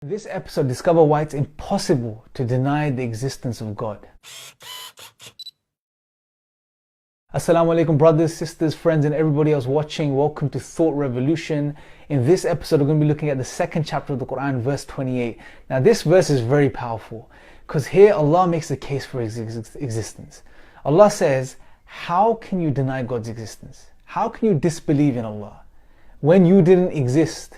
In this episode, discover why it's impossible to deny the existence of God. Assalamu alaikum, brothers, sisters, friends, and everybody else watching. Welcome to Thought Revolution. In this episode, we're going to be looking at the second chapter of the Quran, verse 28. Now, this verse is very powerful because here Allah makes the case for His existence. Allah says, how can you deny God's existence? How can you disbelieve in Allah when you didn't exist?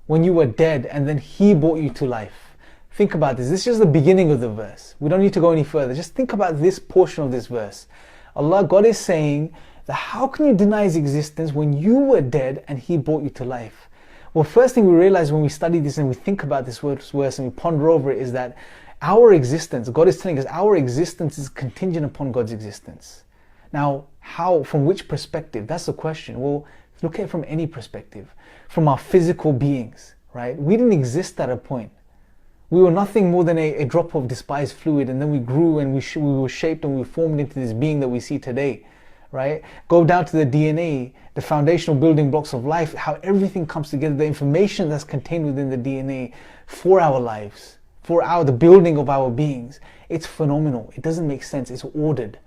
When you were dead and then He brought you to life. Think about this. This is just the beginning of the verse. We don't need to go any further. Just think about this portion of this verse. God is saying that how can you deny His existence when you were dead and He brought you to life? Well, first thing we realize when we study this and we think about this verse and we ponder over it is that our existence, God is telling us our existence is contingent upon God's existence. Now, how, from which perspective? That's the question. Well, look at it from any perspective. From our physical beings, right? We didn't exist at a point. We were nothing more than a drop of despised fluid, and then we grew and we were shaped and we were formed into this being that we see today, right? Go down to the DNA, the foundational building blocks of life, how everything comes together, the information that's contained within the DNA for our lives, the building of our beings. It's phenomenal. It doesn't make sense. It's ordered.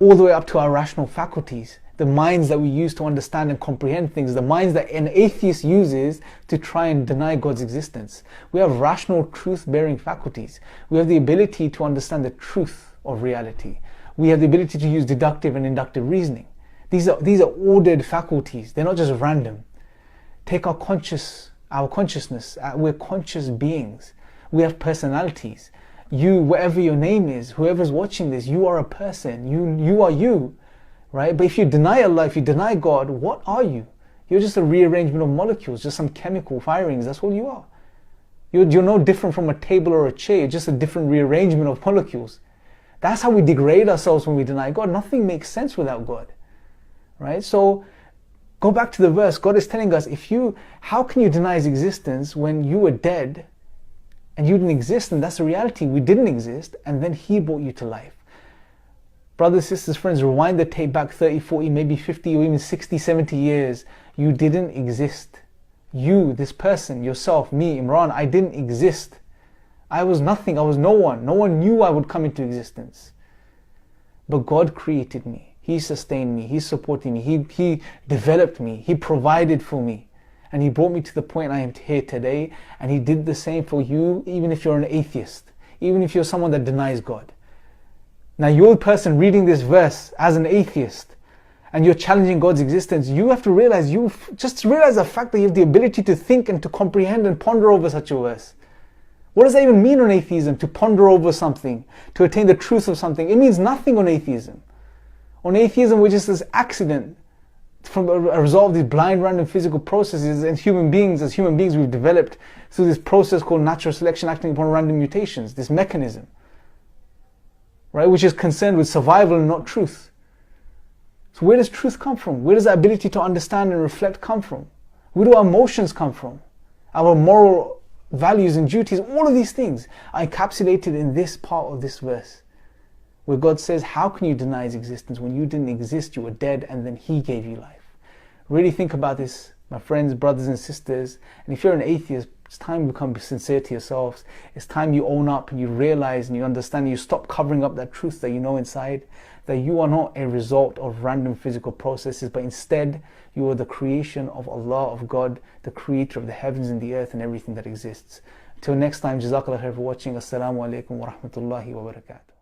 All the way up to our rational faculties, the minds that we use to understand and comprehend things, the minds that an atheist uses to try and deny God's existence. We have rational, truth-bearing faculties. We have the ability to understand the truth of reality. We have the ability to use deductive and inductive reasoning. These are ordered faculties. They're not just random. Take our consciousness. We're conscious beings. We have personalities. You, whatever your name is, whoever's watching this, you are a person. You are you. Right? But if you deny Allah, if you deny God, what are you? You're just a rearrangement of molecules, just some chemical firings. That's all you are. You're no different from a table or a chair. You're just a different rearrangement of molecules. That's how we degrade ourselves when we deny God. Nothing makes sense without God. Right? So go back to the verse. God is telling us, how can you deny His existence when you were dead and you didn't exist? And that's the reality. We didn't exist, and then He brought you to life. Brothers, sisters, friends, rewind the tape back 30, 40, maybe 50 or even 60, 70 years. You didn't exist. You, this person, yourself, me, Imran, I didn't exist. I was nothing. I was no one. No one knew I would come into existence. But God created me. He sustained me. He supported me. He developed me. He provided for me. And He brought me to the point I am here today. And He did the same for you, even if you're an atheist. Even if you're someone that denies God. Now, you're the person reading this verse as an atheist and you're challenging God's existence. You have to realize, the fact that you have the ability to think and to comprehend and ponder over such a verse. What does that even mean on atheism? To ponder over something, to attain the truth of something. It means nothing on atheism. On atheism, we're just this accident from a result of these blind, random physical processes, and as human beings, we've developed through this process called natural selection acting upon random mutations, this mechanism. Right, which is concerned with survival and not truth. So where does truth come from? Where does that ability to understand and reflect come from? Where do our emotions come from? Our moral values and duties, all of these things are encapsulated in this part of this verse, where God says, how can you deny His existence when you didn't exist, you were dead, and then He gave you life? Really think about this, my friends, brothers and sisters. And if you're an atheist, it's time you become sincere to yourselves. It's time you own up and you realize and you understand, you stop covering up that truth that you know inside, that you are not a result of random physical processes, but instead you are the creation of Allah, of God, the creator of the heavens and the earth and everything that exists. Until next time, Jazakallah khair for watching. Assalamu alaikum wa rahmatullahi wa barakatuh.